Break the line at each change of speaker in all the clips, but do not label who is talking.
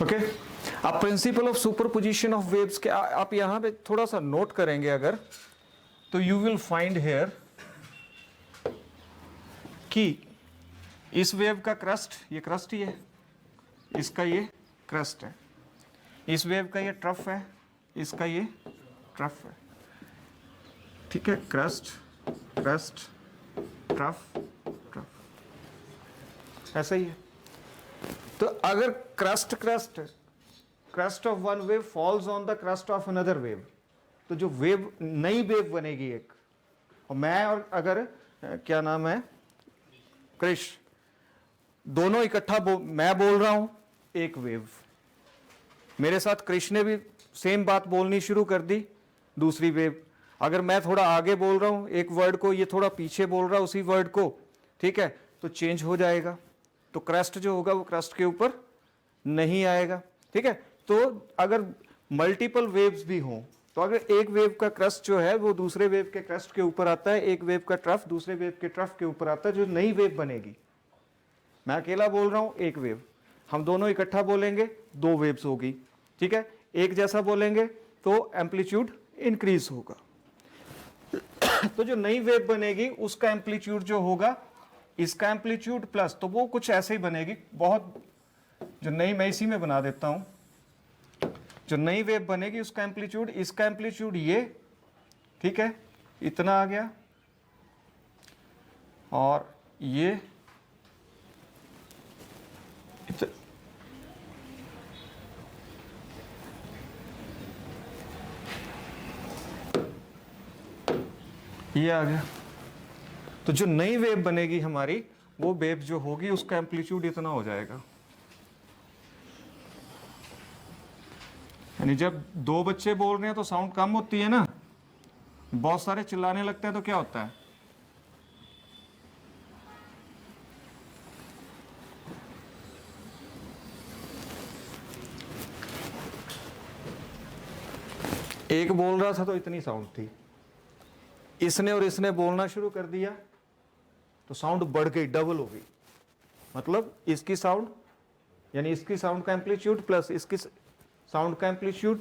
Okay. अब principle of superposition of waves के आप यहां पे थोड़ा सा नोट करेंगे अगर, तो यू विल फाइंड हेयर कि इस वेव का क्रस्ट, ये क्रस्ट ही है, इसका ये क्रस्ट है, इस वेव का ये ट्रफ है, इसका ये ट्रफ है, ठीक है। क्रस्ट क्रस्ट ट्रफ ट्रफ, ऐसा ही है। तो अगर crust of one wave falls on the crust of another wave, तो जो वेव नई वेव बनेगी एक, और मैं और अगर क्या नाम है क्रिश, दोनों इकट्ठा मैं बोल रहा हूं एक वेव, मेरे साथ क्रिश ने भी सेम बात बोलनी शुरू कर दी, दूसरी वेव। अगर मैं थोड़ा आगे बोल रहा हूं एक वर्ड को, ये थोड़ा पीछे बोल रहा है उसी वर्ड को, ठीक है, तो चेंज हो जाएगा। तो क्रस्ट जो होगा वो क्रस्ट के ऊपर नहीं आएगा, ठीक है। तो अगर मल्टीपल वेव्स भी हों, तो अगर एक वेव का क्रस्ट जो है वो दूसरे वेव के क्रस्ट के ऊपर आता है, एक वेव का ट्रफ दूसरे वेव के ट्रफ के ऊपर आता है, जो नई वेव बनेगी, मैं अकेला बोल रहा हूं एक वेव, हम दोनों इकट्ठा बोलेंगे दो वेव्स होगी, ठीक है। एक जैसा बोलेंगे तो एम्पलीट्यूड इंक्रीज होगा। तो जो नई वेव बनेगी उसका एम्पलीट्यूड जो होगा, इसका एम्पलीट्यूड प्लस, तो वो कुछ ऐसे ही बनेगी। बहुत जो नई, मैं इसी में बना देता हूं, जो नई वेव बनेगी उसका एम्पलीट्यूड, इसका एम्पलीट्यूड ये, ठीक है, इतना आ गया, और ये ये आ गया। तो जो नई वेव बनेगी हमारी, वो वेव जो होगी उसका एम्पलीट्यूड इतना हो जाएगा। यानी जब दो बच्चे बोल रहे हैं तो साउंड कम होती है ना, बहुत सारे चिल्लाने लगते हैं तो क्या होता है, एक बोल रहा था तो इतनी साउंड थी, इसने और इसने बोलना शुरू कर दिया तो साउंड बढ़ गई, डबल हो गई। मतलब इसकी साउंड, यानी इसकी साउंड का एम्पलीट्यूड प्लस इसकी साउंड का एम्पलीट्यूड,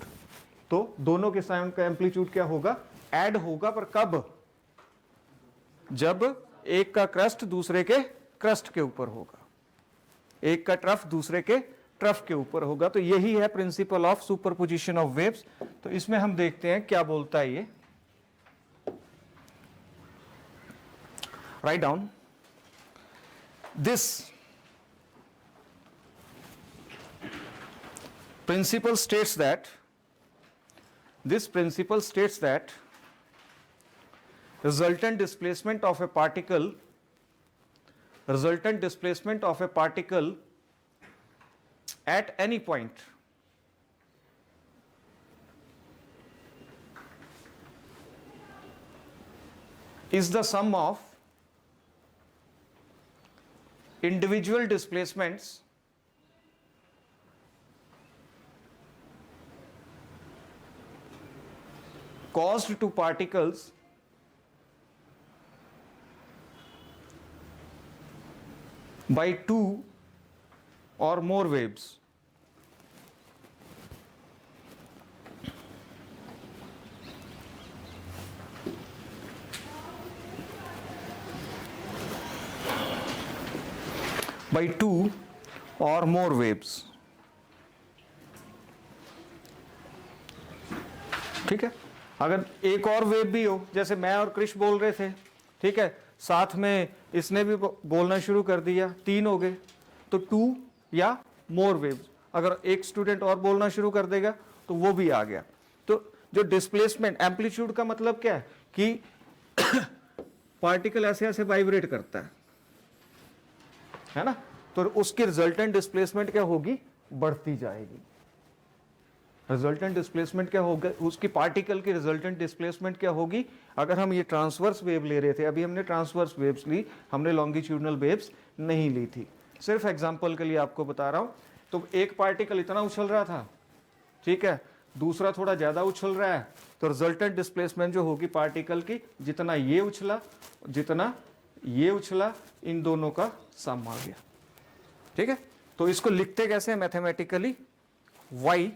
तो दोनों के साउंड का एम्पलीट्यूड क्या होगा, ऐड होगा। पर कब, जब एक का क्रस्ट दूसरे के क्रस्ट के ऊपर होगा, एक का ट्रफ दूसरे के ट्रफ के ऊपर होगा। तो यही है principle of superposition of waves. तो इसमें हम देखते हैं क्या बोलता है ये। Write down this principle states that resultant displacement of a particle at any point is the sum of individual displacements caused to particles by two or more waves. By two or more waves, ठीक है। अगर एक और wave भी हो, जैसे मैं और क्रिश बोल रहे थे, ठीक है, साथ में इसने भी बोलना शुरू कर दिया, तीन हो गए, तो टू या मोर वेव्स। अगर एक स्टूडेंट और बोलना शुरू कर देगा तो वो भी आ गया। तो जो डिस्प्लेसमेंट, एम्पलीट्यूड का मतलब क्या है कि पार्टिकल ऐसे ऐसे वाइब्रेट करता है ना, तो उसकी रिजल्टेंट डिस्प्लेसमेंट क्या होगी, बढ़ती जाएगी। रिजल्टेंट डिस्प्लेसमेंट क्या होगा, उसकी पार्टिकल की रिजल्टेंट डिस्प्लेसमेंट क्या होगी। अगर हम ये ट्रांसवर्स वेव ले रहे थे, अभी हमने ट्रांसवर्स वेव्स ली, हमने लॉन्गिट्यूडनल वेव्स नहीं ली थी, सिर्फ एग्जांपल के लिए आपको बता रहा हूं। तो एक पार्टिकल इतना उछल रहा था, ठीक है, दूसरा थोड़ा ज्यादा उछल रहा है, तो रिजल्टेंट डिस्प्लेसमेंट जो होगी पार्टिकल की, जितना ये उछला जितना ये उछला, इन दोनों का सम आ गया, ठीक है। तो इसको लिखते कैसे हैं मैथमेटिकली, वाई।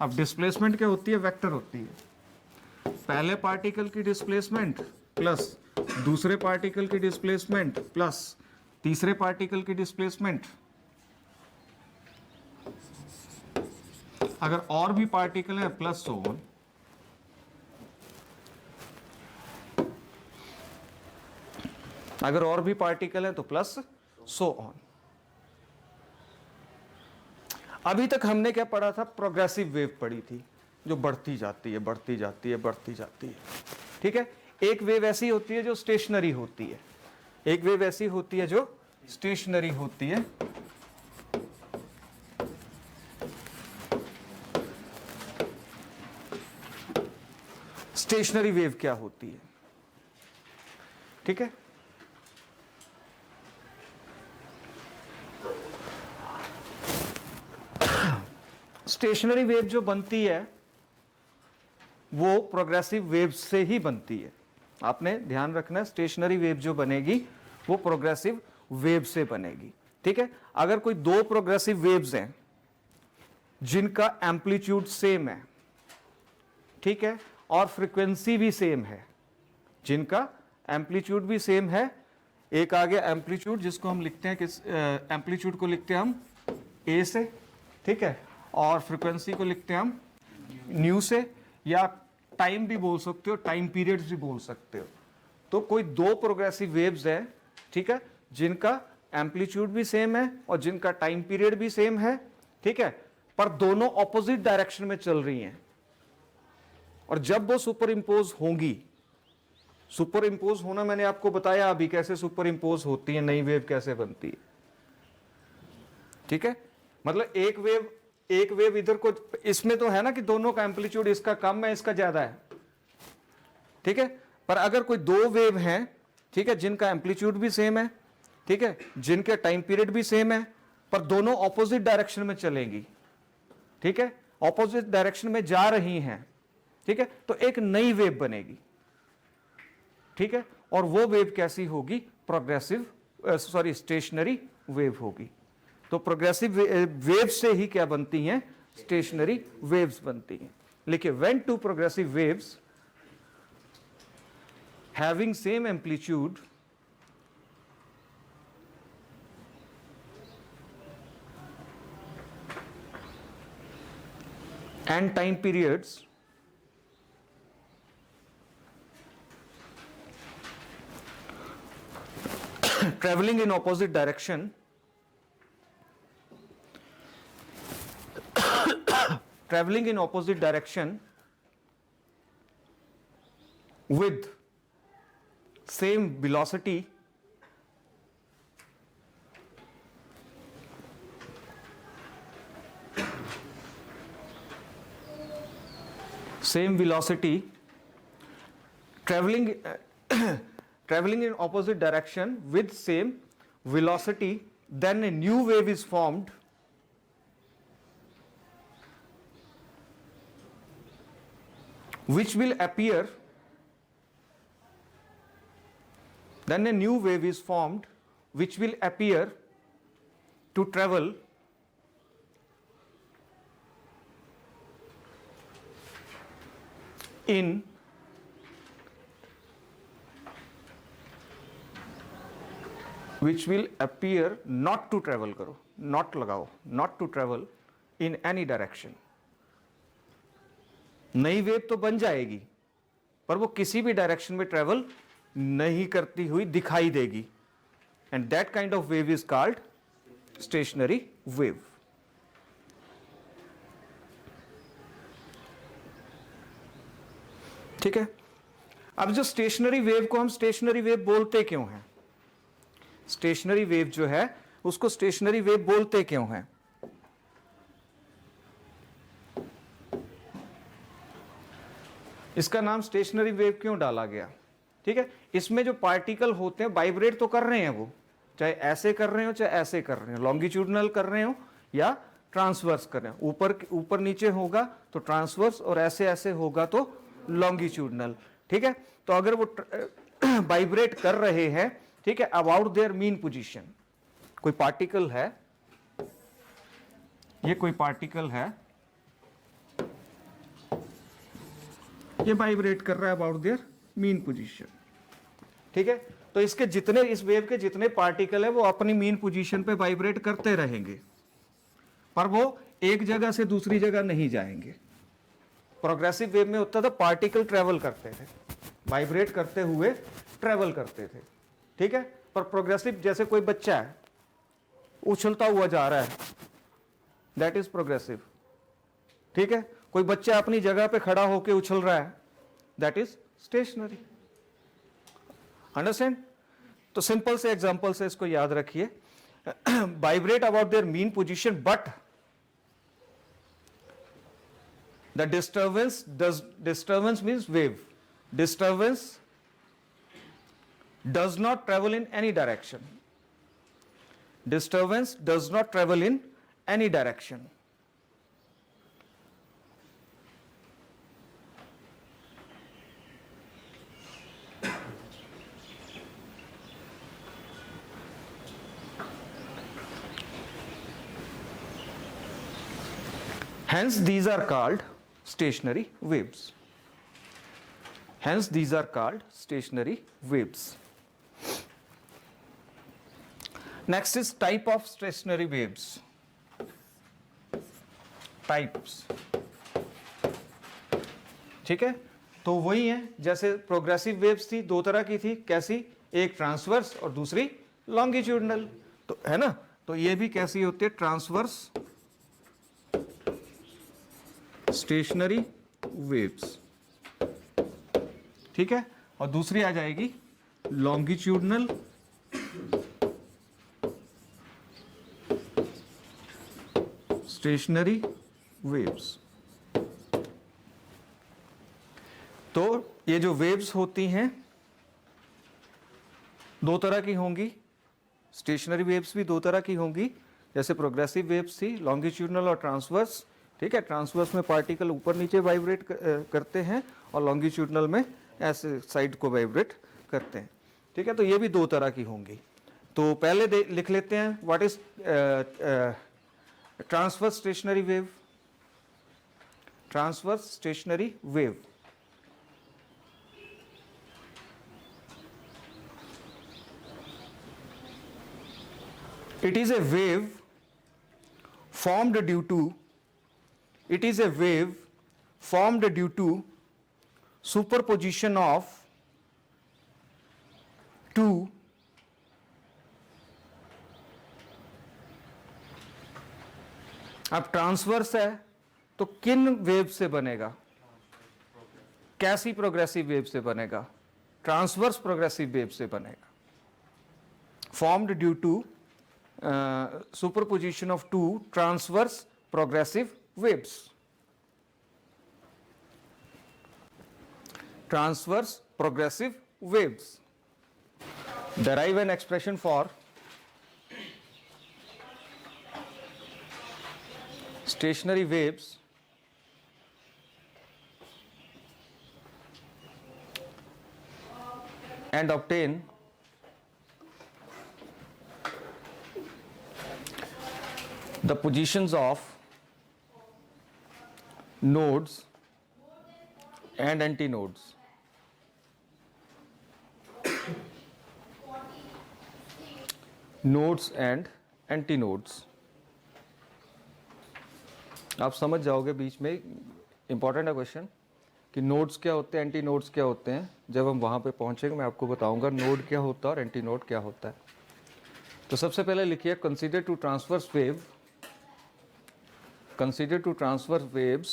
अब डिस्प्लेसमेंट क्या होती है? वेक्टर होती है। पहले पार्टिकल की डिस्प्लेसमेंट प्लस दूसरे पार्टिकल की डिस्प्लेसमेंट प्लस तीसरे पार्टिकल की डिस्प्लेसमेंट। अगर और भी पार्टिकल है प्लस सो ऑन। अगर और भी पार्टिकल है तो प्लस सो ऑन। अभी तक हमने क्या पढ़ा था? प्रोग्रेसिव वेव पढ़ी थी, जो बढ़ती जाती है बढ़ती जाती है बढ़ती जाती है। ठीक है। एक वेव ऐसी होती है जो स्टेशनरी होती है, एक वेव ऐसी होती है जो स्टेशनरी होती है। स्टेशनरी वेव क्या होती है? ठीक है। स्टेशनरी वेव जो बनती है वो प्रोग्रेसिव वेव से ही बनती है। आपने ध्यान रखना है, स्टेशनरी वेव जो बनेगी वो प्रोग्रेसिव वेव से बनेगी। ठीक है। अगर कोई दो प्रोग्रेसिव वेव्स हैं जिनका एम्पलीट्यूड सेम है, ठीक है, और फ्रीक्वेंसी भी सेम है, जिनका एम्पलीट्यूड भी सेम है, एक आ गया एम्पलीट्यूड जिसको हम लिखते हैं किस एम्पलीट्यूड को लिखते हैं हम ए से, ठीक है, और फ्रीक्वेंसी को लिखते हैं हम न्यू से, या टाइम भी बोल सकते हो, टाइम पीरियड्स भी बोल सकते हो। तो कोई दो प्रोग्रेसिव वेव्स हैं, ठीक है, जिनका एम्पलीट्यूड भी सेम है और जिनका टाइम पीरियड भी सेम है, ठीक है, पर दोनों ऑपोजिट डायरेक्शन में चल रही हैं। और जब वो सुपर इंपोज होंगी, सुपर इंपोज होना मैंने आपको बताया अभी कैसे सुपर इंपोज होती है, नई वेव कैसे बनती है। ठीक है। मतलब एक वेव इधर को, इसमें तो है ना कि दोनों का एम्पलीट्यूड इसका कम है इसका ज्यादा है, ठीक है, पर अगर कोई दो वेव हैं, ठीक है, जिनका एम्पलीट्यूड भी सेम है, ठीक है, जिनके टाइम पीरियड भी सेम है, पर दोनों ऑपोजिट डायरेक्शन में चलेंगी, ठीक है, ऑपोजिट डायरेक्शन में जा रही हैं, ठीक है, तो एक नई वेव बनेगी। ठीक है। और वो वेव कैसी होगी? प्रोग्रेसिव स्टेशनरी वेव होगी। तो प्रोग्रेसिव वेव से ही क्या बनती हैं? स्टेशनरी वेव्स बनती हैं। लिखिए, when two progressive waves having same amplitude and time periods traveling in opposite direction traveling in opposite direction with same velocity traveling traveling in opposite direction with same velocity, then a new wave is formed which will appear, then a new wave is formed which will appear to travel in which will appear not to travel, करो not लगाओ, not to travel in any direction। नई wave तो बन जाएगी पर वो किसी भी डायरेक्शन में ट्रेवल नहीं करती हुई दिखाई देगी, and that kind of wave is called stationary wave. ठीक है। अब जो स्टेशनरी वेव को हम स्टेशनरी वेव बोलते क्यों हैं? स्टेशनरी वेव जो है उसको स्टेशनरी वेव बोलते क्यों हैं? इसका नाम स्टेशनरी वेव क्यों डाला गया? ठीक है। इसमें जो पार्टिकल होते हैं वाइब्रेट तो कर रहे हैं, वो चाहे ऐसे कर रहे हो चाहे ऐसे कर रहे हो, लॉन्गिट्यूडनल कर रहे हो या ट्रांसवर्स कर रहे हो। ऊपर नीचे होगा तो ट्रांसवर्स और ऐसे ऐसे होगा तो लॉन्गिट्यूडनल। ठीक है। तो अगर वो वाइब्रेट कर रहे हैं, ठीक है, अबाउट देयर मीन पोजीशन, कोई पार्टिकल है ये कोई पार्टिकल है, ये वाइब्रेट कर रहा है अबाउट देयर मीन पोजीशन, ठीक है। तो इसके जितने, इस वेव के जितने पार्टिकल है वो अपनी मीन पोजीशन पे वाइब्रेट करते रहेंगे, पर वो एक जगह से दूसरी जगह नहीं जाएंगे। प्रोग्रेसिव वेव में होता था पार्टिकल ट्रेवल करते थे, वाइब्रेट करते हुए ट्रेवल करते थे, ठीक है। पर प्रोग्रेसिव, जैसे कोई बच्चा है उछलता हुआ जा रहा है, दैट इज प्रोग्रेसिव, ठीक है। कोई बच्चा अपनी जगह पे खड़ा होकर उछल रहा है, दैट इज स्टेशनरी। अंडरस्टैंड? तो सिंपल से एग्जांपल से इसको याद रखिए, vibrate about their mean position but the disturbance means wave, disturbance does not travel in any direction, disturbance does not travel in any direction. Hence these are called stationary waves. Hence these are called stationary waves. Next is type of stationary waves. Types. ठीक है, तो वही है जैसे progressive waves थी, दो तरह की थी, कैसी, एक ट्रांसवर्स और दूसरी लॉन्गिट्यूडनल, तो है ना। तो ये भी कैसी होती है, ट्रांसवर्स स्टेशनरी वेव्स, ठीक है। और दूसरी आ जाएगी लॉन्गिट्यूडनल स्टेशनरी वेव्स। तो ये जो वेव्स होती हैं दो तरह की होंगी, स्टेशनरी वेव्स भी दो तरह की होंगी, जैसे प्रोग्रेसिव वेव्स थी, लॉन्गिट्यूडनल और ट्रांसवर्स, ठीक है। ट्रांसवर्स में पार्टिकल ऊपर नीचे वाइब्रेट करते हैं और लॉन्गिट्यूडनल में ऐसे साइड को वाइब्रेट करते हैं, ठीक है। तो ये भी दो तरह की होंगी। तो पहले लिख लेते हैं what is transverse stationary wave. Transverse stationary wave, it is a wave formed due to, it is a wave formed due to superposition of two अब ट्रांसवर्स है तो किन वेव से बनेगा, कैसी प्रोग्रेसिव वेव से बनेगा, ट्रांसवर्स प्रोग्रेसिव वेव से बनेगा। Formed due to superposition of two transverse progressive waves. Transverse progressive waves. Derive an expression for stationary waves and obtain the positions of nodes and antinodes. Nodes and antinodes. आप समझ जाओगे बीच में, important है question कि nodes क्या होते हैं, anti nodes क्या होते हैं। जब हम वहाँ पे पहुँचेंगे मैं आपको बताऊंगा नोड क्या होता है और एंटी नोड क्या होता है। तो सबसे पहले लिखिए consider two transverse wave, consider to transfer waves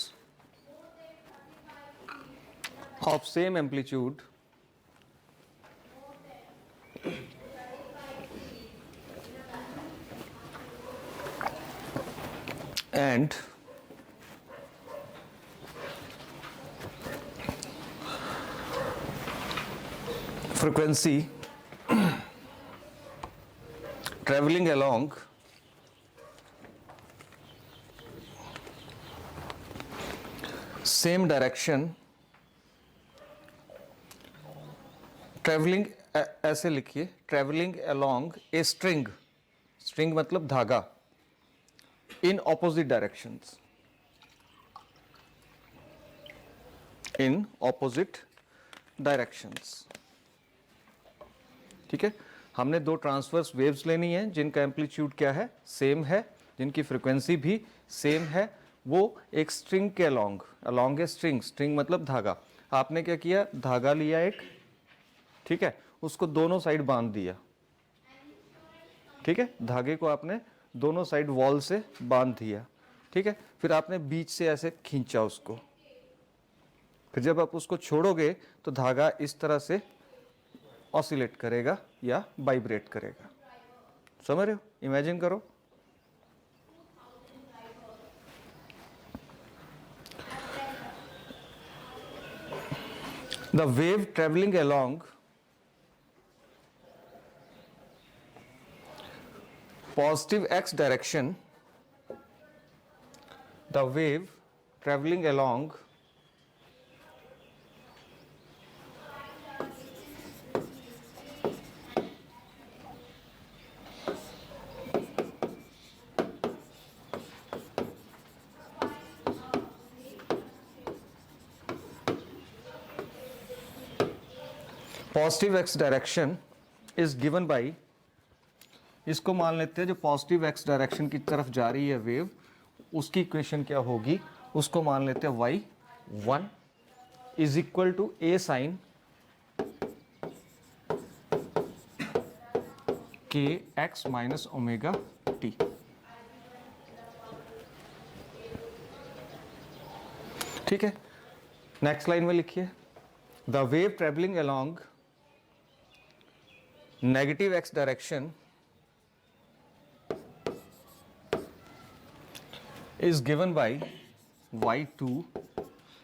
of same amplitude and frequency traveling along same direction, traveling ऐसे लिखिए, traveling along a string, string मतलब धागा, in opposite directions, in opposite directions. ठीक है, हमने दो ट्रांसवर्स वेव्स लेनी है जिनका एम्पलीट्यूड क्या है, सेम है, जिनकी फ्रीक्वेंसी भी सेम है, वो एक स्ट्रिंग के अलोंग ए स्ट्रिंग, स्ट्रिंग मतलब धागा. आपने क्या किया, धागा लिया एक, ठीक है, उसको दोनों साइड बांध दिया, ठीक है, धागे को आपने दोनों साइड वॉल से बांध दिया, ठीक है, फिर आपने बीच से ऐसे खींचा उसको, फिर जब आप उसको छोड़ोगे तो धागा इस तरह से ऑसिलेट करेगा या वाइब्रेट करेगा. समझ रहे हो, इमेजिन करो. The wave traveling along positive x direction, the wave traveling along positive x direction is given by, इसको मान लेते हैं जो पॉजिटिव एक्स डायरेक्शन की तरफ जा रही है वेव, उसकी इक्वेशन क्या होगी, उसको मान लेते हैं y1 is equal to a sine के एक्स माइनस ओमेगा टी. ठीक है, नेक्स्ट लाइन में लिखिए, the wave travelling along negative X direction is given by y2.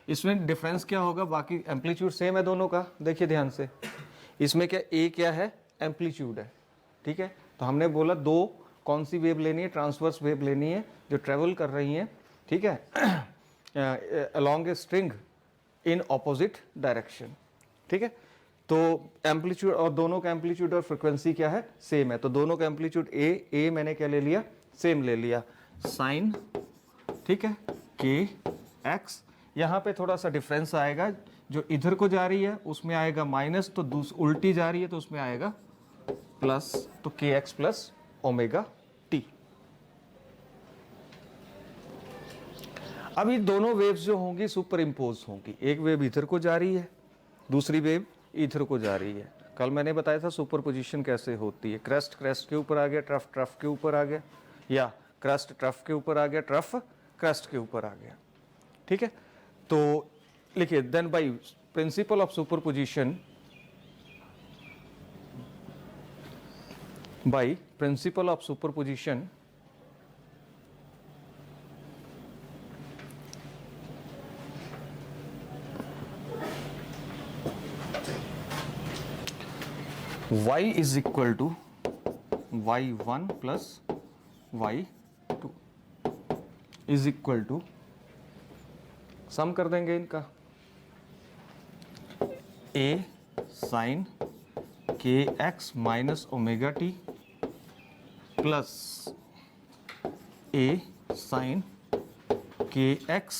इसमें डिफरेंस क्या होगा, बाकी एम्पलीट्यूड सेम है दोनों का, देखिए ध्यान से, इसमें क्या a क्या है, एम्पलीट्यूड है, ठीक है, तो हमने बोला दो कौन सी वेव लेनी है, ट्रांसवर्स वेव लेनी है जो ट्रेवल कर रही हैं, ठीक है, along a string in opposite direction. ठीक है, तो एम्पलीट्यूड और दोनों का एम्पलीट्यूड और फ्रिक्वेंसी क्या है, सेम है, तो दोनों का एम्पलीट्यूड ए मैंने क्या ले लिया, सेम ले लिया, साइन, ठीक है, के एक्स. यहाँ पे थोड़ा सा डिफरेंस आएगा, जो इधर को जा रही है उसमें आएगा माइनस, तो उल्टी जा रही है तो उसमें आएगा प्लस, तो के एक्स प्लस ओमेगा टी. अब ये दोनों वेव्स जो होंगी सुपर इम्पोज होंगी, एक वेव इधर को जा रही है, दूसरी वेव इधर को जा रही है. कल मैंने बताया था सुपर पोजिशन कैसे होती है, क्रेस्ट क्रेस्ट के ऊपर आ गया, ट्रफ ट्रफ के ऊपर आ गया, या क्रेस्ट ट्रफ के ऊपर आ गया, ट्रफ क्रेस्ट के ऊपर आ गया. ठीक है, तो लिखिए, then by principle of superposition, by principle of superposition y is equal to y1 plus y2 is equal to, sum कर देंगे इनका, a साइन के x minus omega T plus a sine के x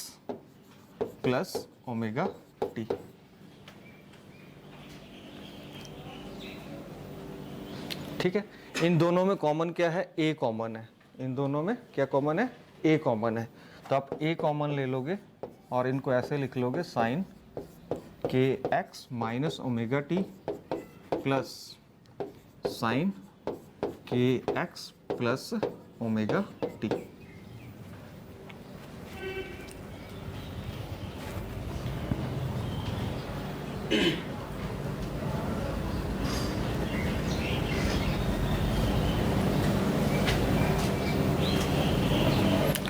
plus omega T. ठीक है, इन दोनों में common क्या है, a कॉमन है, इन दोनों में क्या कॉमन है, a कॉमन है, तो आप a कॉमन ले लोगे और इनको ऐसे लिख लोगे, साइन के x minus omega T plus sine के एक्स प्लस ओमेगा टी.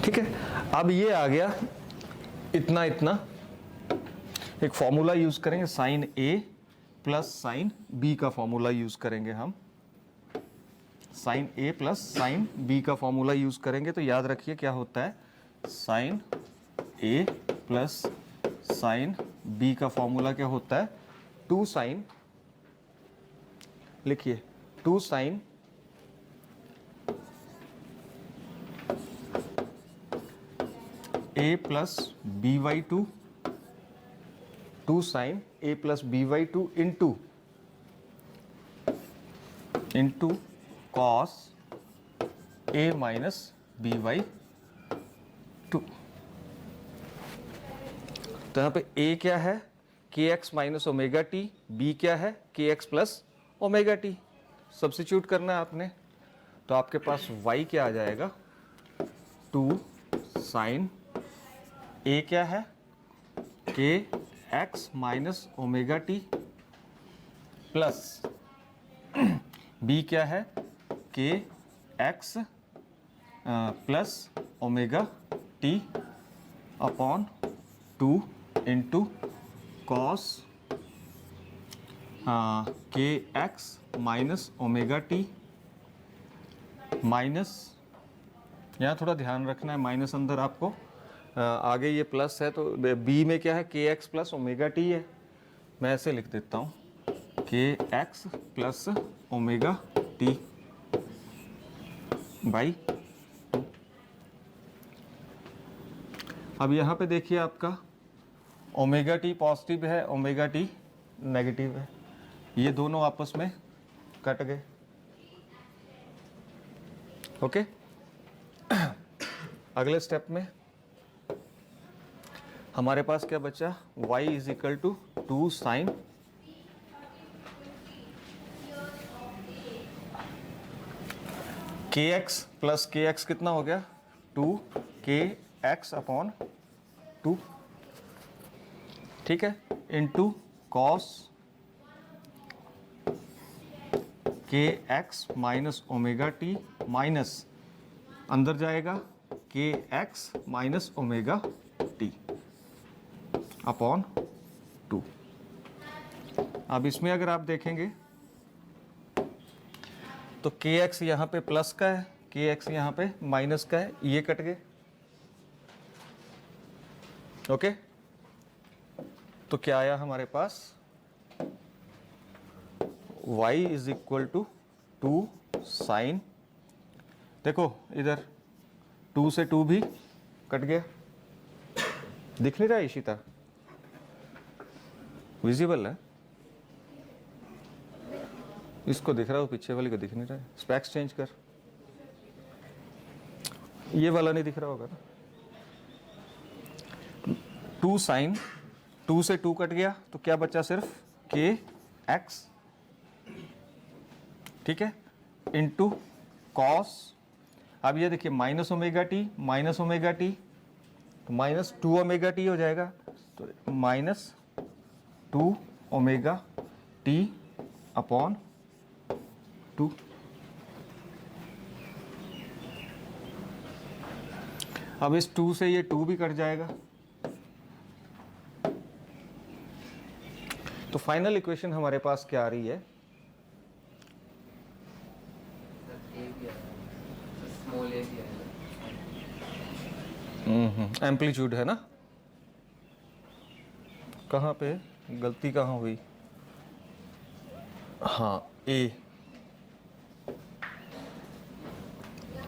ठीक है, अब ये आ गया इतना इतना, एक फॉर्मूला यूज करेंगे, sine A plus sine B का फॉर्मूला यूज करेंगे हम, sine A plus sine B का फॉर्मूला यूज करेंगे, तो याद रखिए क्या होता है, sine A plus sine B का फॉर्मूला क्या होता है, टू साइन, लिखिए two sine A plus B by two, two sine A plus B by two into cos A minus B by two. तो यहाँ पे ए क्या है, के x minus omega T, B क्या है, के x plus omega T. Substitute करना है आपने, तो आपके पास y क्या आ जाएगा, 2 साइन a क्या है, के x minus omega T plus b क्या है, के x plus omega t upon 2 into cos k x minus omega t minus, यहाँ थोड़ा ध्यान रखना है, माइनस अंदर आपको आगे ये प्लस है, तो बी में क्या है, के एक्स प्लस ओमेगा टी है। मैं ऐसे लिख देता हूँ, के x plus omega T by. अब यहाँ पे देखिए आपका ओमेगा टी पॉजिटिव है, ओमेगा टी नेगेटिव है, ये दोनों आपस में कट गए। ओके अगले स्टेप में हमारे पास क्या बचा, y is equal to 2 sine के एक्स प्लस के एक्स कितना हो गया, 2 के एक्स अपॉन 2, ठीक है, into cos k x minus omega t minus अंदर जाएगा के x minus omega t upon 2। अब इसमें अगर आप देखेंगे तो के एक्स यहाँ पे प्लस का है, के एक्स यहाँ पे माइनस का है, ये कट गए। ओके तो क्या आया हमारे पास, y is equal to 2 sine, देखो इधर 2 से 2 भी कट गया, दिख नहीं रहा है इशिता, विजिबल है, इसको दिख रहा है, पीछे वाले को दिख नहीं रहा है, स्पेक्स चेंज कर, ये वाला नहीं दिख रहा होगा ना। 2 साइन, 2 से 2 कट गया, तो क्या बचा, सिर्फ के एक्स, ठीक है, इंटू कॉस, अब ये देखिए minus omega t, minus omega T तो माइनस 2 ओमेगा टी हो जाएगा, तो माइनस 2 ओमेगा टी अपॉन 2। अब इस 2 से ये 2 भी कट जाएगा, तो फाइनल इक्वेशन हमारे पास क्या आ रही है, एम्पलीट्यूड है ना, कहाँ पे गलती कहाँ हुई, हाँ ए,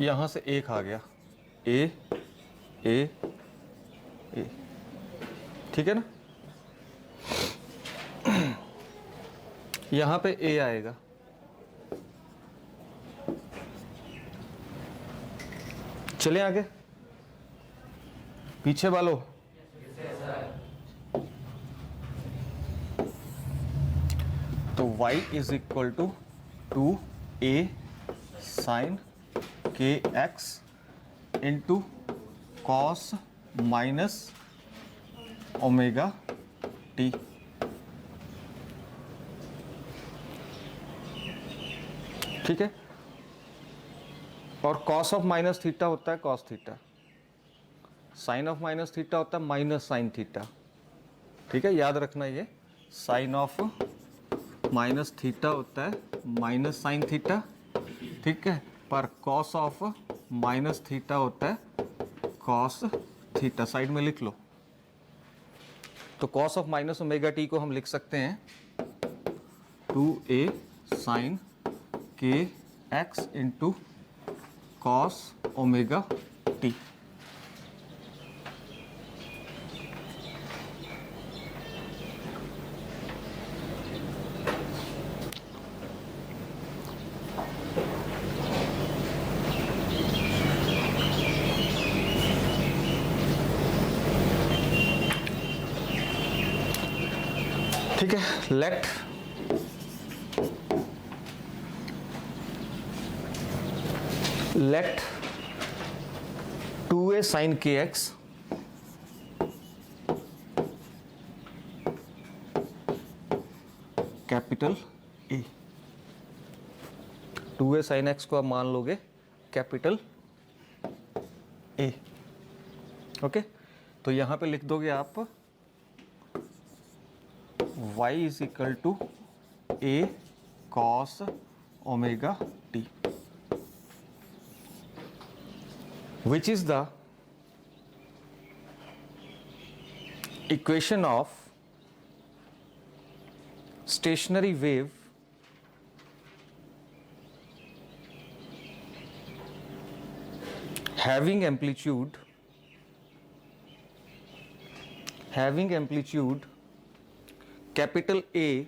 यहाँ से एक आ गया, ए ए ए, ठीक है ना, यहाँ पे ए आएगा, चलिए आगे, पीछे वालों तो y is equal to 2a sine के x into cos minus omega T, ठीक है, और कॉस ऑफ माइनस थीटा होता है cos theta, sine of minus theta होता है माइनस साइन थीटा, ठीक है, याद रखना, ये साइन ऑफ माइनस थीटा होता है माइनस साइन थीटा, ठीक है, पर कॉस ऑफ माइनस थीटा होता है कॉस थीटा, साइड में लिख लो। तो cos of minus omega T को हम लिख सकते हैं 2a साइन के x into cos omega T, ठीक है, let let 2a sin kx capital A, 2a sin x को आप मान लोगे कैपिटल ए। ओके, तो यहां पे लिख दोगे आप y is equal to a cos omega t, which is the equation of stationary wave having amplitude capital A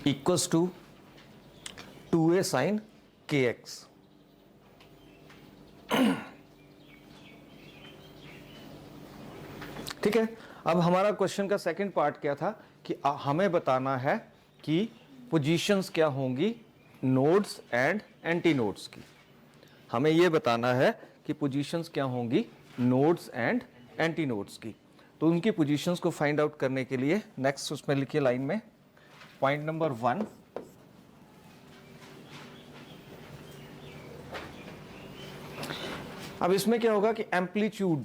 equals to 2a sin kx। ठीक है, अब हमारा क्वेश्चन का सेकंड पार्ट क्या था कि हमें बताना है कि पोजीशंस क्या होंगी नोड्स एंड एंटी नोड्स की। हमें यह बताना है कि पोजीशंस क्या होंगी नोड्स एंड एंटी नोड्स की। तो उनकी पोजीशंस को फाइंड आउट करने के लिए नेक्स्ट उसमें लिखिए लाइन में पॉइंट नंबर 1, अब इसमें क्या होगा कि एम्पलीट्यूड,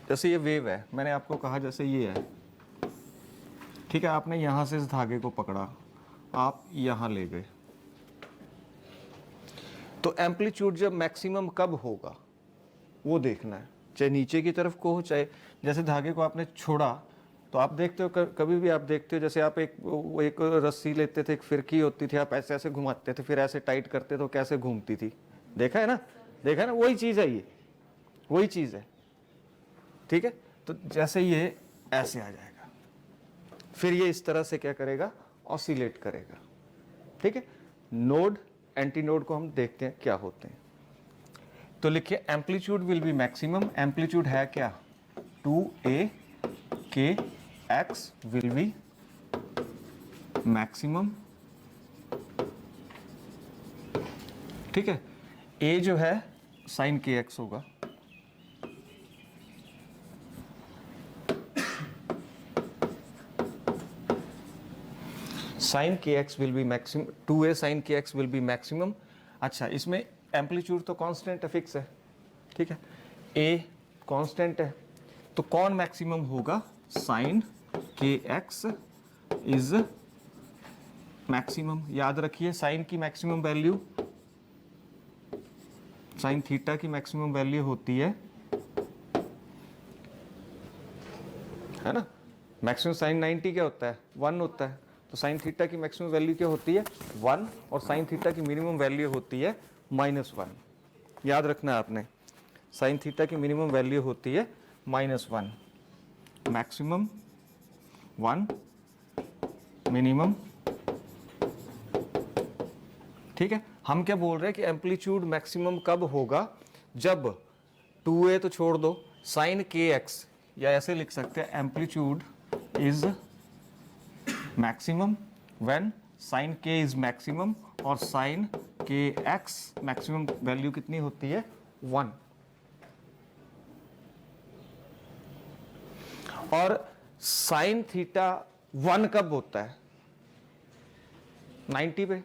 जैसे ये वेव है, मैंने आपको कहा जैसे ये है, ठीक है, आपने यहां से इस धागे को पकड़ा, आप यहां ले गए, तो एम्पलीट्यूड जब मैक्सिमम कब होगा वो देखना है, चाहे नीचे की तरफ को हो, चाहे जैसे धागे को आपने छोड़ा, तो आप देखते हो कभी भी आप देखते हो जैसे आप एक रस्सी लेते थे, एक फिरकी होती थी, आप ऐसे ऐसे घुमाते थे, फिर ऐसे टाइट करते तो कैसे घूमती थी, देखा है ना, देखा है ना, वही चीज है, ये वही चीज है। ठीक है, तो जैसे ये ऐसे आ जाएगा, फिर ये इस तरह से क्या करेगा, ऑसिलेट करेगा। ठीक है, नोड एंटी नोड को हम देखते हैं क्या होते हैं। तो लिखिए amplitude will be maximum, amplitude है क्या 2a के x विल बी मैक्सिमम। ठीक है, a जो है साइन के एक्स होगा, साइन के X will be maximum, 2a sine के एक्स विल बी मैक्सिमम। अच्छा, इसमें एम्पलीट्यूड तो कांस्टेंट है, फिक्स है। ठीक है, a कांस्टेंट है, तो कौन मैक्सिमम होगा, साइन के एक्स इज मैक्सिमम। याद रखिए साइन की मैक्सिमम वैल्यू, साइन थीटा की मैक्सिमम वैल्यू होती है ना, मैक्सिमम साइन 90 क्या होता है 1 होता है, तो साइन थीटा की मैक्सिमम वैल्यू क्या होती है 1, और साइन थीटा की मिनिमम वैल्यू होती है -1। याद रखना है आपने, साइन थीटा की मिनिमम वैल्यू होती है -1, मैक्सिमम 1, मिनिमम। ठीक है, हम क्या बोल रहे हैं कि एम्पलीट्यूड मैक्सिमम कब होगा, जब 2a तो छोड़ दो, साइन के एक्स, या ऐसे लिख सकते हैं amplitude is maximum when sine के इज मैक्सिमम, और साइन के एक्स मैक्सिमम वैल्यू कितनी होती है 1। और साइन थीटा 1 कब होता है 90 पे,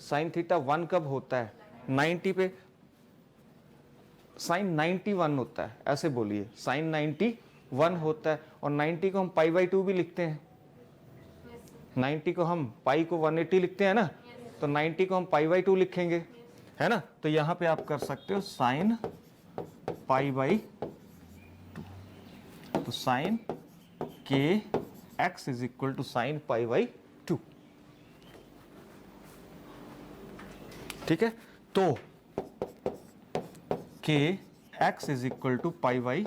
साइन थीटा 1 कब होता है 90 पे, साइन 91 होता है, ऐसे बोलिए साइन 91 होता है। और 90 को हम π/2 भी लिखते हैं, 90 को हम पाई को 180 लिखते हैं ना, तो 90 को हम π/2 लिखेंगे, है ना। तो यहां पे आप कर सकते हो साइन π/2, तो साइन के x is equal to sine π/2। ठीक है, तो के एक्स इज इक्वल टू π/2।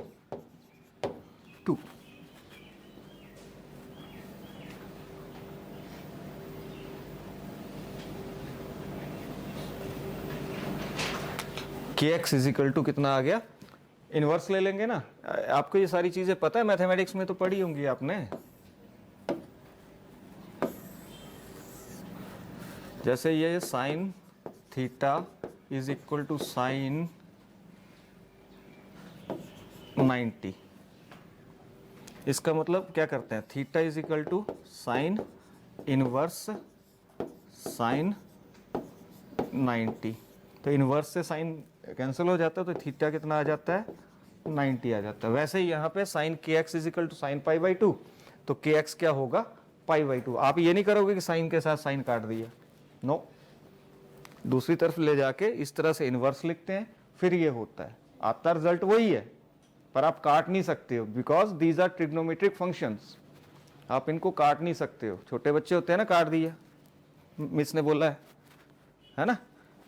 के एक्स इज इक्वल टू कितना आ गया, इनवर्स ले लेंगे ना। आपको ये सारी चीजें पता है, मैथमेटिक्स में तो पढ़ी होंगी आपने। जैसे ये sine theta is equal to sine 90, इसका मतलब क्या करते हैं, theta is equal to sine inverse sine 90। तो इनवर्स से साइन कैंसिल हो जाता है, तो थीटा कितना आ जाता है, 90 आ जाता है। वैसे ही यहाँ पे साइन के x is equal to sine pi by 2, तो के एक्स क्या होगा, पाई बाई 2। आप ये नहीं करोगे कि साइन के साथ साइन काट दिया, नो, दूसरी तरफ ले जाके इस तरह से इनवर्स लिखते हैं, फिर ये होता है, आता रिजल्ट वही है, पर आप काट नहीं सकते हो, because these are trigonometric functions, आप इनको काट नहीं सकते हो। छोटे बच्चे होते हैं ना, काट दिया मिस ने बोला है ना,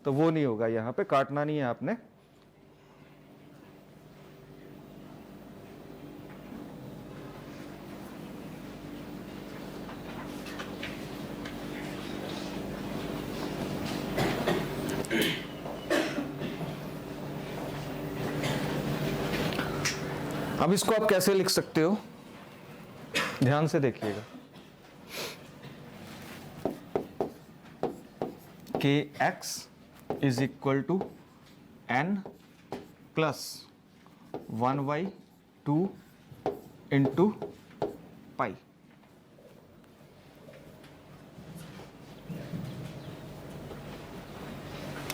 तो वो नहीं होगा, यहाँ पे काटना नहीं है आपने। अब इसको आप कैसे लिख सकते हो, ध्यान से देखिएगा। के x is equal to N plus 1/2 into pi.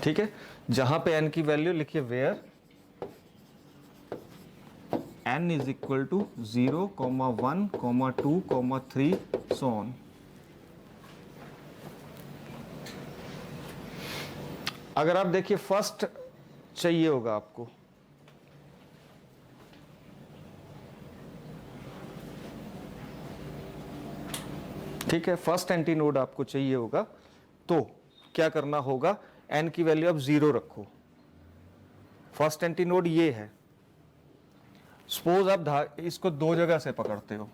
ठीक है, जहां पे n की वैल्यू लिखिए, where n is equal to 0, 1, 2, 3 so on. अगर आप देखिए फर्स्ट चाहिए होगा आपको, ठीक है, फर्स्ट एंटी नोड आपको चाहिए होगा, तो क्या करना होगा, n की वैल्यू आप 0 रखो। फर्स्ट एंटी नोड ये है, सपोज आप इसको दो जगह से पकड़ते हो,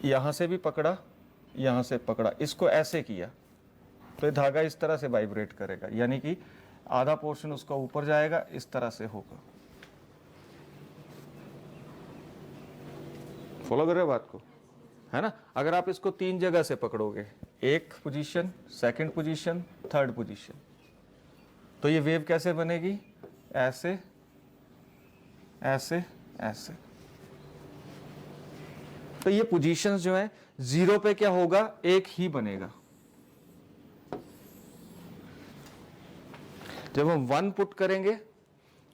यहां से भी पकड़ा, यहां से पकड़ा, इसको ऐसे किया, तो ये धागा इस तरह से वाइब्रेट करेगा, यानी कि आधा पोर्शन उसका ऊपर जाएगा, इस तरह से होगा। फॉलो कर रहे हो बात को, है ना। अगर आप इसको तीन जगह से पकड़ोगे, एक position, second position, third position, तो ये वेव कैसे बनेगी, ऐसे ऐसे ऐसे। तो ये पोजीशंस जो है, 0 पे क्या होगा, एक ही बनेगा। जब हम 1 पुट करेंगे,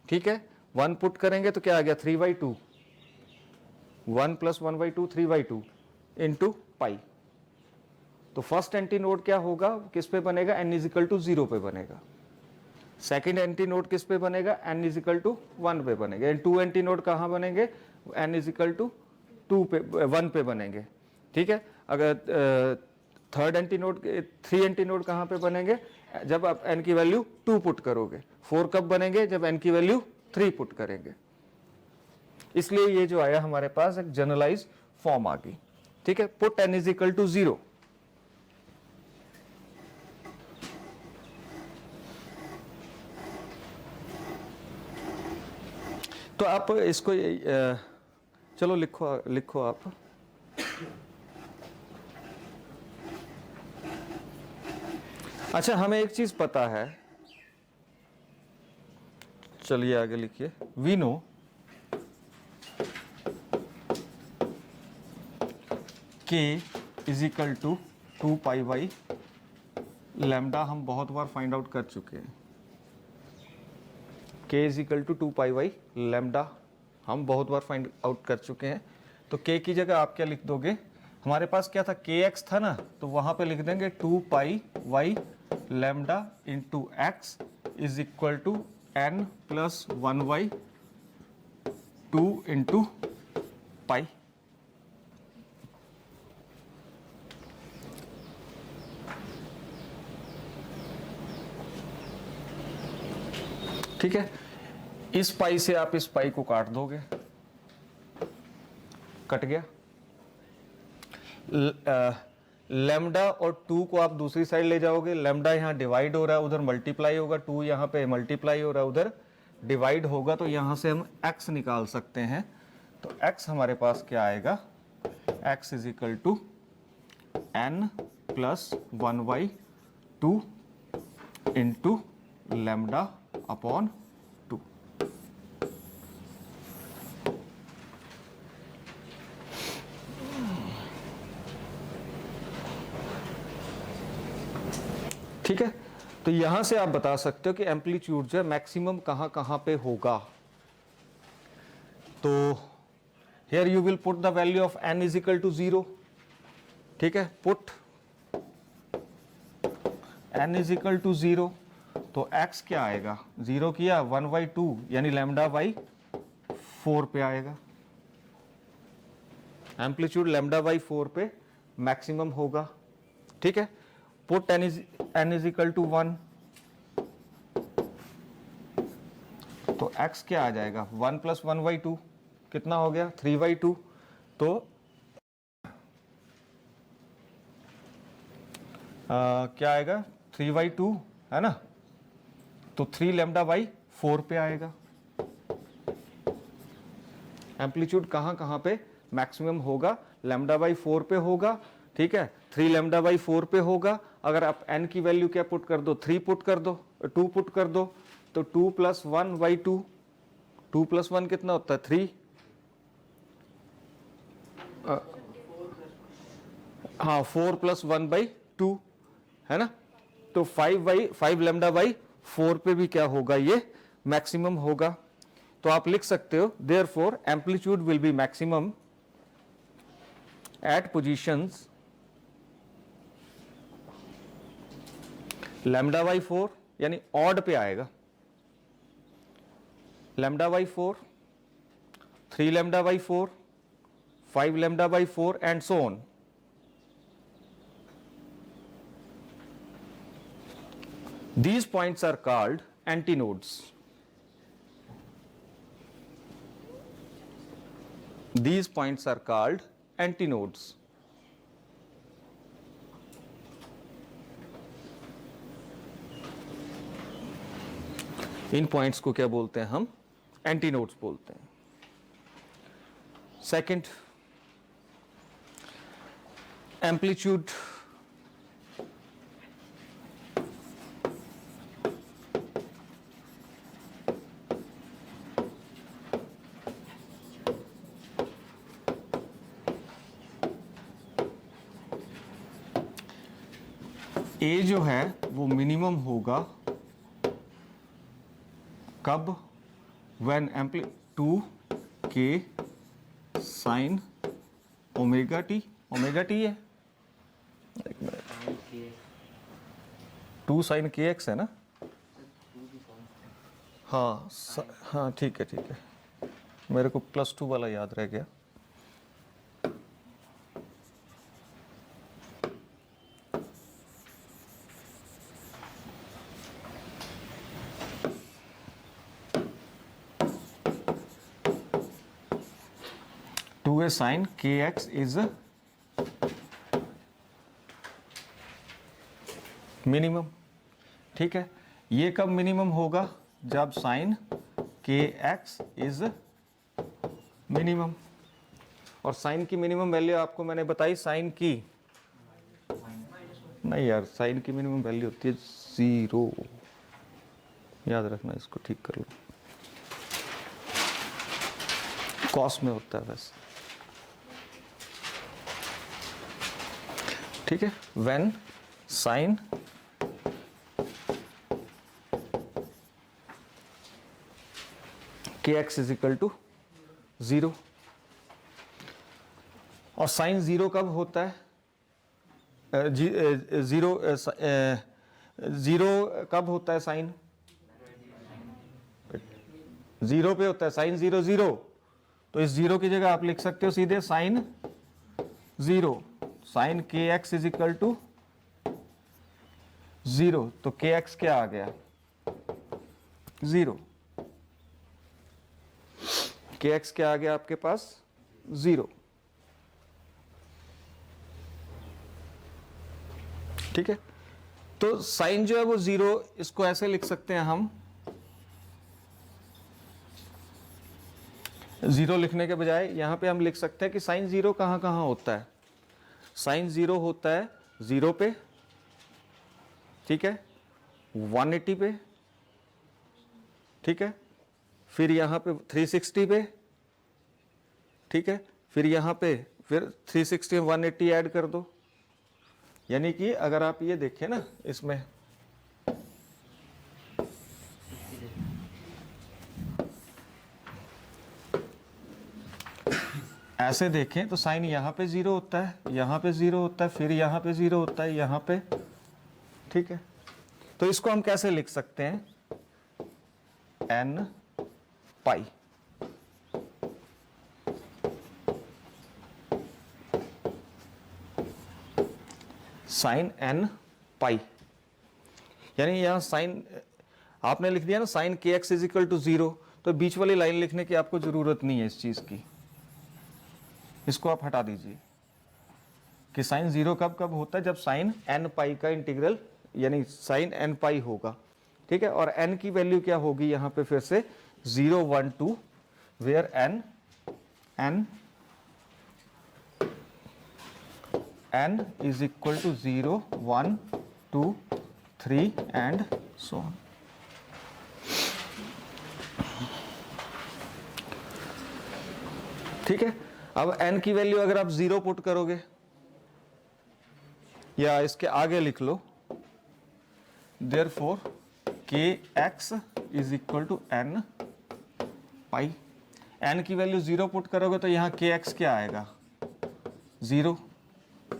ठीक है, 1 पुट करेंगे तो क्या आ गया, 3/2, 1 + 1/2 3/2 इंटू पाई। तो फर्स्ट एंटी नोड क्या होगा, किस पे बनेगा, n = 0 पे बनेगा। सेकेंड एंटी नोड किस पे बनेगा, n = 1 पे बनेगा। टू एंटी नोड कहाँ बनेंगे, n = 2 पे, 1 पे बनेंगे। ठीक है, अगर third anti node, 3 anti node कहाँ पे बनेंगे, जब आप n की वैल्यू 2 पुट करोगे। 4 कब बनेंगे, जब n की वैल्यू 3 पुट करेंगे। इसलिए ये जो आया हमारे पास एक जनरलाइज फॉर्म आ गई। ठीक है, पुट n = 0। तो आप इसको चलो लिखो आप। अच्छा, हमें एक चीज पता है, चलिए आगे लिखिए। वी नो k = 2 पाई/λ, हम बहुत बार फाइंड आउट कर चुके हैं। k = 2 पाई/λ हम बहुत बार फाइंड आउट कर चुके हैं। तो k की जगह आप क्या लिख दोगे, हमारे पास क्या था, kx था ना, तो वहां पे लिख देंगे 2 पाई/λ into x = n + 1/2 into pi. ठीक है, इस पाई से आप इस पाई को काट दोगे, कट गया। लेमडा और 2 को आप दूसरी साइड ले जाओगे, लेमडा यहाँ डिवाइड हो रहा है, उधर मल्टीप्लाई होगा, 2 यहाँ पे मल्टीप्लाई हो रहा है, उधर डिवाइड होगा, तो यहाँ से हम x निकाल सकते हैं। तो x हमारे पास क्या आएगा, x is equal to n plus 1/2 into lambda upon 2। ठीक है, तो यहां से आप बता सकते हो कि एम्पलीट्यूड जो है मैक्सिमम कहां कहां पे होगा। तो here you will put the value of n is equal to 0। ठीक है, put n is equal to 0, तो x क्या आएगा, 0 किया 1/2 यानी लैम्डा बाई 4 पे आएगा। एम्पलीट्यूड लैम्डा बाई 4 पे मैक्सिमम होगा। ठीक है, put n is equal to 1, तो x क्या आ जाएगा, 1 प्लस 1/2 कितना हो गया, 3/2। तो क्या आएगा, 3/2 है ना, तो 3 लैम्डा बाई 4 पे आएगा। एम्पलीट्यूड कहां कहां पे मैक्सिमम होगा, लैम्डा बाई 4 पे होगा। ठीक है, 3 लैम्डा बाई 4 पे होगा। अगर आप n की वैल्यू क्या पुट कर दो, 3 पुट कर दो, 2 पुट कर दो, तो 2 प्लस 1/2, 2 प्लस 1 कितना होता है, 3। हाँ, 4 प्लस 1/2 है ना, तो 5 लैम्डा बाई 4 पे भी क्या होगा, ये मैक्सिमम होगा। तो आप लिख सकते हो therefore amplitude will be maximum at positions lambda by 4, यानी ऑड पे आएगा, lambda by 4, 3 lambda by 4, 5 lambda by 4 and so on. These points are called antinodes. These points are called antinodes. In points को क्या बोलते हैं हम, antinodes बोलते हैं। सेकंड, एम्पलीट्यूड ए जो है वो मिनिमम होगा कब, when amplitude 2k sine omega T, omega T है, एक मिनट, 2 साइन के एक्स है ना, हाँ हाँ ठीक है, मेरे को +2 वाला याद रह गया। टू ए साइन के एक्स इज मिनिमम। ठीक है, ये कब मिनिमम होगा, जब साइन के एक्स इज मिनिमम। और साइन की मिनिमम वैल्यू आपको मैंने बताई, साइन की नहीं यार, साइन की मिनिमम वैल्यू होती है 0, याद रखना, इसको ठीक कर लो, कॉस में होता है वैसे। ठीक है, व्हेन साइन के एक्स इज इक्वल टू 0। और साइन 0 कब होता है, 0 कब होता है, साइन 0 पे होता है, साइन 0 0। तो इस 0 की जगह आप लिख सकते हो सीधे साइन 0, साइन के एक्स इज इक्वल टू 0। तो के एक्स क्या आ गया, 0, के एक्स क्या आ गया आपके पास, 0। ठीक है, तो साइन जो है वो 0, इसको ऐसे लिख सकते हैं हम, 0 लिखने के बजाय यहाँ पे हम लिख सकते हैं कि साइन 0 कहाँ कहाँ होता है। साइन 0 होता है 0 पे, ठीक है, 180 पे, ठीक है, फिर यहाँ पे 360 पे, ठीक है, फिर यहाँ पे फिर 360 में 180 ऐड कर दो। यानी कि अगर आप ये देखें ना, इसमें ऐसे देखें तो साइन यहाँ पे 0 होता है, यहाँ पे 0 होता है, फिर यहाँ पे 0 होता है, यहाँ पे, ठीक है। तो इसको हम कैसे लिख सकते हैं, n पाई, साइन n पाई, यानी यहाँ साइन आपने लिख दिया ना साइन के एक्स इज इक्वल टू 0, तो बीच वाली लाइन लिखने की आपको जरूरत नहीं है इस चीज की, इसको आप हटा दीजिए कि साइन 0 कब कब होता है, जब साइन n पाई का इंटीग्रल यानी साइन n पाई होगा, ठीक है। और n की वैल्यू क्या होगी यहाँ पे फिर से 0 1 2, where n is equal to 0 1 2 3 and so on। ठीक है, अब n की वैल्यू अगर आप 0 पुट करोगे या इसके आगे लिख लो, therefore kx is equal to n pi, n की वैल्यू 0 पुट करोगे तो यहाँ kx क्या आएगा 0,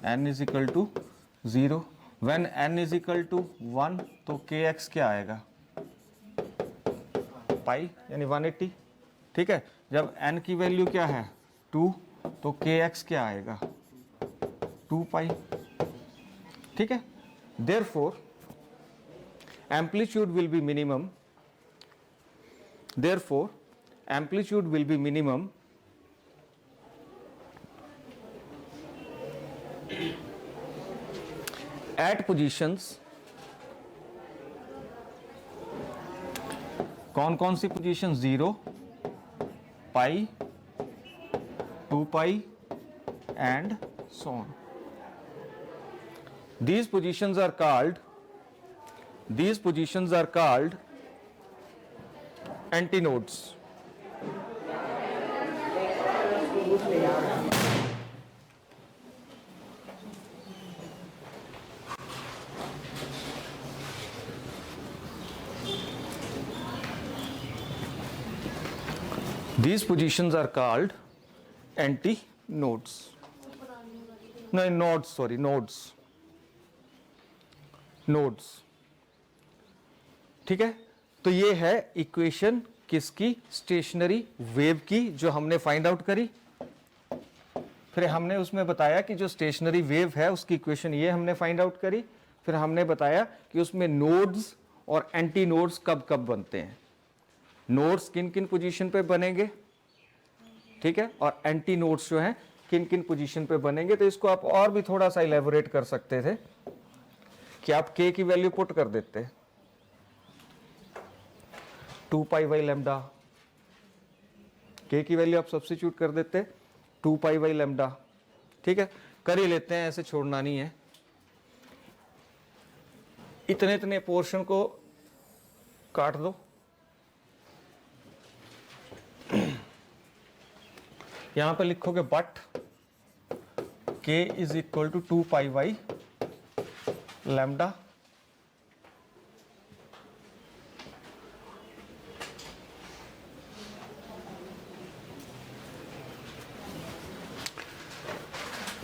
n is equal to 0, when n is equal to 1 तो kx क्या आएगा पाई यानी 180, ठीक है। जब n की वैल्यू क्या है 2 तो kx क्या आएगा 2 पाई, ठीक है। therefore amplitude will be minimum, therefore amplitude will be minimum at positions, कौन कौन सी position 0 pi 2 pi and so on। These positions are called antinodes। These positions are called antinodes, no nodes, sorry nodes, ठीक है। तो ये है equation किसकी, stationary wave की, जो हमने फाइंड आउट करी। फिर हमने उसमें बताया कि जो स्टेशनरी वेव है उसकी इक्वेशन ये हमने फाइंड आउट करी। फिर हमने बताया कि उसमें नोड्स और एंटी नोड्स कब कब बनते हैं, नोड्स किन किन पोजीशन पे बनेंगे, ठीक है, और एंटी नोड्स जो हैं किन किन पोजीशन पे बनेंगे। तो इसको आप और भी थोड़ा सा इलेबोरेट कर सकते थे कि आप k की वैल्यू पुट कर देते 2 पाई बाई लैम्डा, k की वैल्यू आप सब्स्टिट्यूट कर देते 2 पाई बाई लैम्डा, ठीक है। कर ही लेते हैं, ऐसे छोड़ना नहीं है। इतने इतने पोर्शन को काट दो, यहां पे लिखोगे but k is equal to 2 pi by lambda,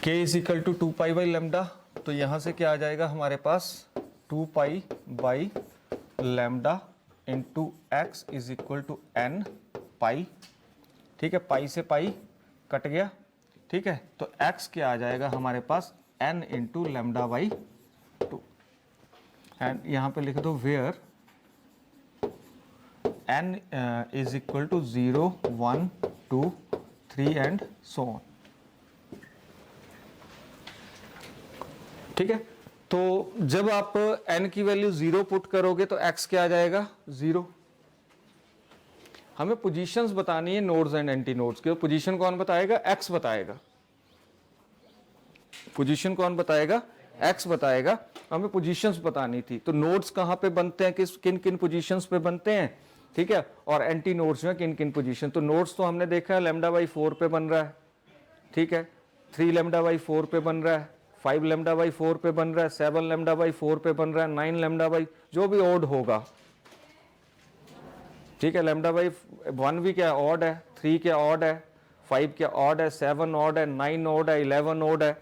k is equal to 2 pi by lambda. तो यहां से क्या आ जाएगा हमारे पास 2 pi by lambda into x is equal to n pi, ठीक है। पाई से पाई कट गया, ठीक है। तो x क्या आ जाएगा हमारे पास n into lambda by 2, and यहाँ पे लिख दो where n is equal to 0 1 2 3 and so on, ठीक है। तो जब आप n की वैल्यू 0 पुट करोगे तो x क्या आ जाएगा 0। हमें पोजीशंस बतानी है नोड्स एंड एंटी नोड्स की। पोजीशन कौन बताएगा, x बताएगा। पोजीशन कौन बताएगा, x बताएगा। हमें पोजीशंस बतानी थी। तो नोड्स कहाँ पे बनते हैं, किन किन पोजीशंस पे बनते हैं, ठीक है, और एंटी नोड्स में किन किन पोजीशन। तो नोड्स तो हमने देखा है λ/4 पे बन रहा है, ठीक है, 3 λ/4 पे बन रहा है, 5 λ/4 पे बन रहा है, 7 λ/4 पे बन रहा है, 9 λ/, जो भी ऑड होगा, ठीक है। λ/1 भी क्या ऑड है, 3 क्या ऑड है, 5 क्या ऑड है, 7 ऑड है, 9 ऑड है, 11 ऑड है,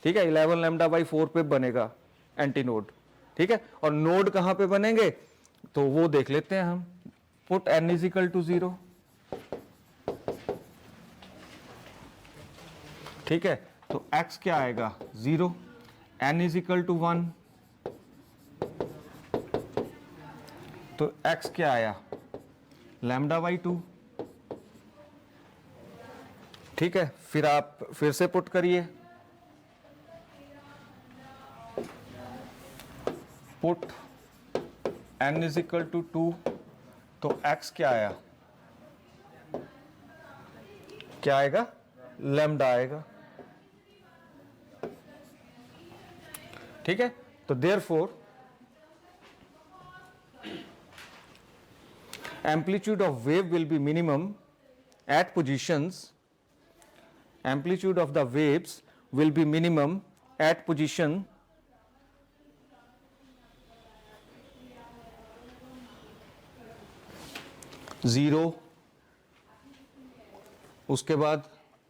ठीक है। 11 λ/4 पे बनेगा एंटी नोड, ठीक है। और नोड कहाँ पे बनेंगे तो वो देख लेते हैं हम। पुट n = 0, ठीक है। तो x क्या आएगा 0, n = 1, तो x क्या आया λ/2, ठीक है। फिर आप फिर से पुट करिए, पुट n = 2, तो x क्या आया, क्या आएगा लैम्डा आएगा, ठीक है। तो therefore amplitude of wave will be minimum at positions, amplitude of the waves will be minimum at position 0, उसके बाद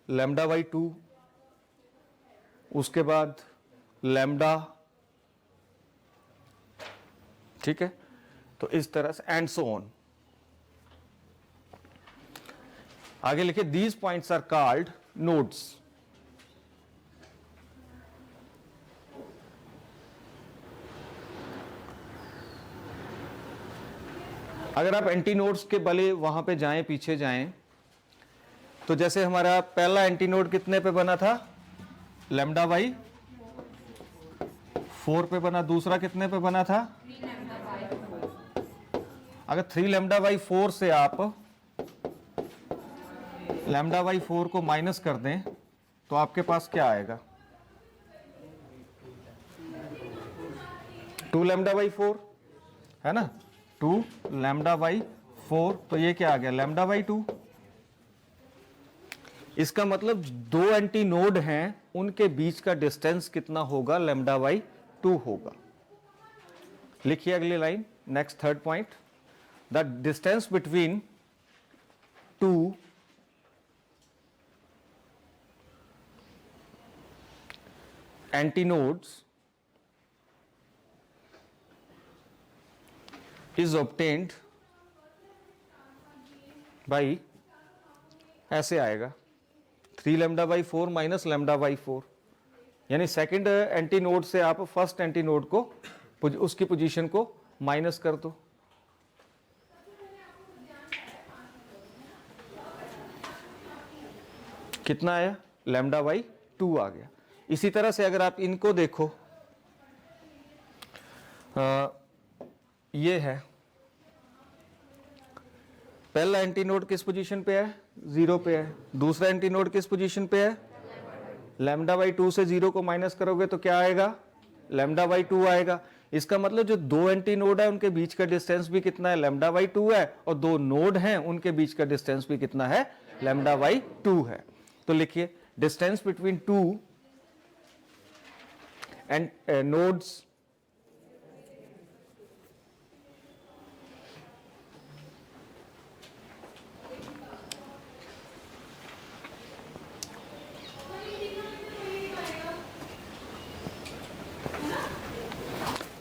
λ/2, उसके बाद लैम्डा, ठीक है। तो इस तरह से एंड सो ऑन। आगे लिखे these points are called nodes. अगर आप एंटी नोड्स के भले वहां पे जाएं, पीछे जाएं, तो जैसे हमारा पहला एंटी नोड कितने पे बना था, λ/4 पे बना, दूसरा कितने पे बना था, अगर 3 λ/4 से आप λ/4 को माइनस कर दें तो आपके पास क्या आएगा 2 λ/4 है ना, 2 λ/4, तो ये क्या आ गया λ/2। इसका मतलब दो एंटी नोड हैं, उनके बीच का डिस्टेंस कितना होगा λ/2 होगा। लिखिए अगली line, next third point, the distance between two antinodes is obtained by, ऐसे आएगा 3 λ/4 माइनस λ/4, यानी सेकंड एंटी नोड से आप फर्स्ट एंटी नोड को, उसकी पोजीशन को माइनस कर दो, कितना आया λ/2 आ गया। इसी तरह से अगर आप इनको देखो, ये है पहला एंटी नोड किस पोजीशन पे है 0 पे है, दूसरा एंटी नोड किस पोजीशन पे है λ/2 से 0 को माइनस करोगे तो क्या आएगा λ/2 आएगा। इसका मतलब जो दो एंटी नोड है उनके बीच का डिस्टेंस भी कितना है λ/2 है, और दो नोड हैं उनके बीच का डिस्टेंस भी कितना है λ/2 है। तो लिखिए distance between two and nodes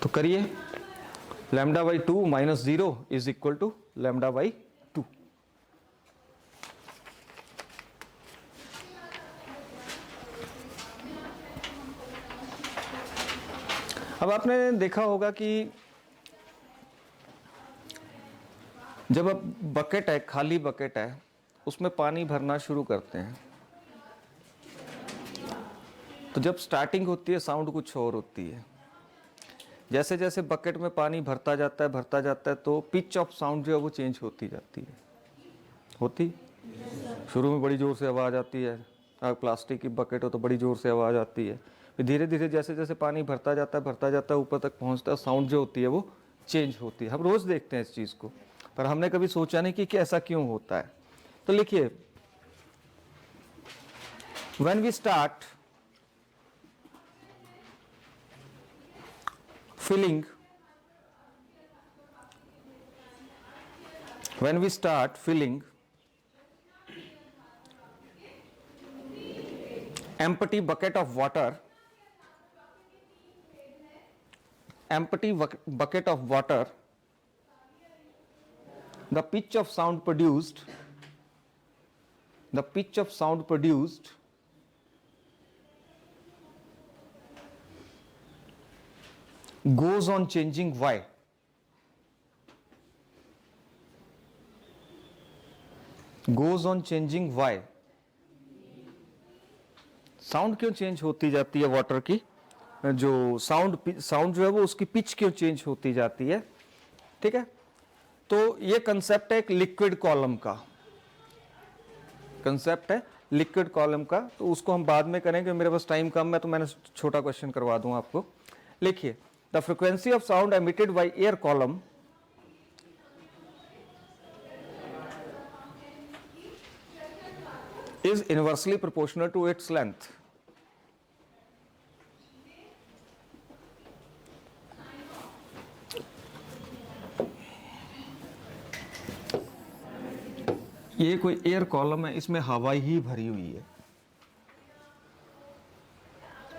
तो करिए λ/2 माइनस 0 इज इक्वल टू λ/2। अब आपने देखा होगा कि जब आप बकेट है, खाली बकेट है, उसमें पानी भरना शुरू करते हैं, तो जब स्टार्टिंग होती है साउंड कुछ और होती है, जैसे जैसे बकेट में पानी भरता जाता है तो पिच ऑफ साउंड जो है वो चेंज होती जाती है। होती शुरू में बड़ी ज़ोर से आवाज़ आती है, अगर प्लास्टिक की बकेट हो तो बड़ी ज़ोर से आवाज़ आती है, फिर धीरे धीरे जैसे जैसे पानी भरता जाता है ऊपर तक पहुंचता है, साउंड जो होती है वो चेंज होती है। हम रोज़ देखते हैं इस चीज़ को, पर हमने कभी सोचा नहीं कि ऐसा क्यों होता है। तो लिखिए, when we start filling, when we start filling empty bucket of water, the pitch of sound produced goes on changing. Why? Goes on changing. Why? Sound क्यों चेंज होती जाती है वाटर की? जो साउंड जो है वो उसकी पिच क्यों चेंज होती जाती है? ठीक है, तो ये कंसेप्ट है एक लिक्विड कॉलम का, कंसेप्ट है लिक्विड कॉलम का। तो उसको हम बाद में करेंगे, मेरे पास टाइम कम है, तो मैंने छोटा क्वेश्चन करवा दूं आपको। लिखिए, the frequency of sound emitted by air column is inversely proportional to its length. ये कोई एयर कॉलम है, इसमें हवा ही भरी हुई है,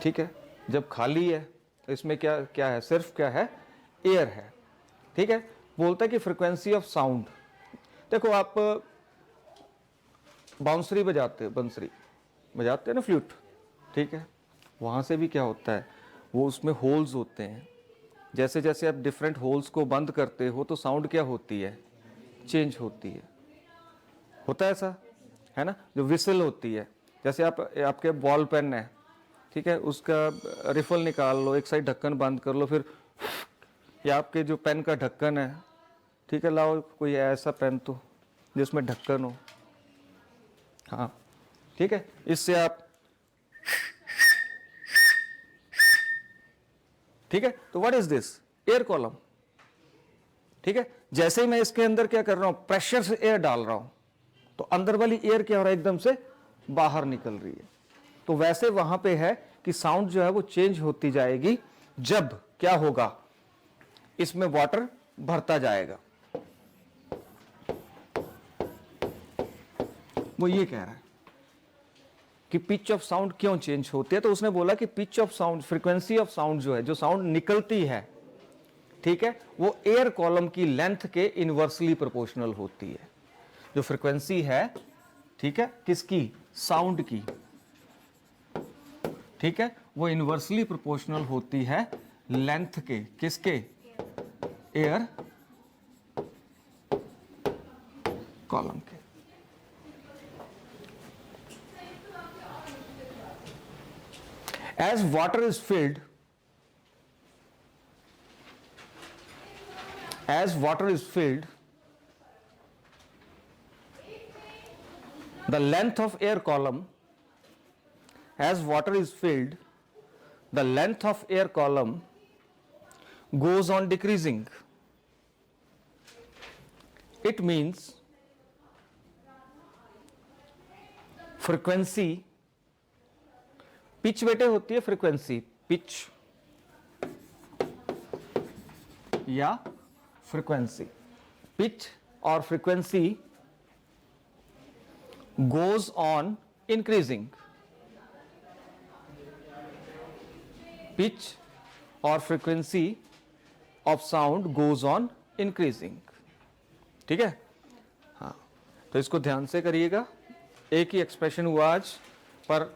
ठीक है। जब खाली है तो इसमें क्या क्या है? सिर्फ क्या है? एयर है, ठीक है। बोलता है कि फ्रीक्वेंसी ऑफ साउंड, देखो आप बांसुरी बजाते हैं ना, फ्लूट, ठीक है, वहाँ से भी क्या होता है, वो उसमें होल्स होते हैं। जैसे जैसे आप डिफरेंट होल्स को बंद करते हो तो साउंड क्या होती है? चेंज होती है। होता है ऐसा, है ना। जो विसल होती है, जैसे आपके बॉल पेन है, ठीक है, उसका रिफल निकाल लो, एक साइड ढक्कन बंद कर लो, फिर या आपके जो पेन का ढक्कन है, ठीक है, लाओ कोई ऐसा पेन तो जिसमें ढक्कन हो, हाँ, ठीक है, इससे आप, ठीक है। तो what is this? Air column, ठीक है। जैसे ही मैं इसके अंदर क्या कर रहा हूं, प्रेशर से एयर डाल रहा हूं, तो अंदर वाली एयर क्या हो रहा है? एकदम से बाहर निकल रही है। तो वैसे वहां पे है कि साउंड जो है वो चेंज होती जाएगी जब क्या होगा, इसमें वाटर भरता जाएगा। वो ये कह रहा है कि पिच ऑफ साउंड क्यों चेंज होती है। तो उसने बोला कि pitch of sound, frequency of sound जो है, जो साउंड निकलती है, ठीक है, वो एयर कॉलम की लेंथ के इनवर्सली प्रोपोर्शनल होती है। जो फ्रीक्वेंसी है, ठीक है, किसकी? साउंड की, ठीक है, वो इनवर्सली प्रोपोर्शनल होती है लेंथ के, किसके? एयर कॉलम के। As water is filled, the length of air column, as water is filled, the length of air column goes on decreasing. It means frequency, pitch बेटे होती है फ्रीक्वेंसी, पिच या frequency, pitch और frequency goes on increasing. Pitch or frequency of sound goes on increasing. ठीक है, हाँ, तो इसको ध्यान से करिएगा। एक ही एक्सप्रेशन हुआ आज, पर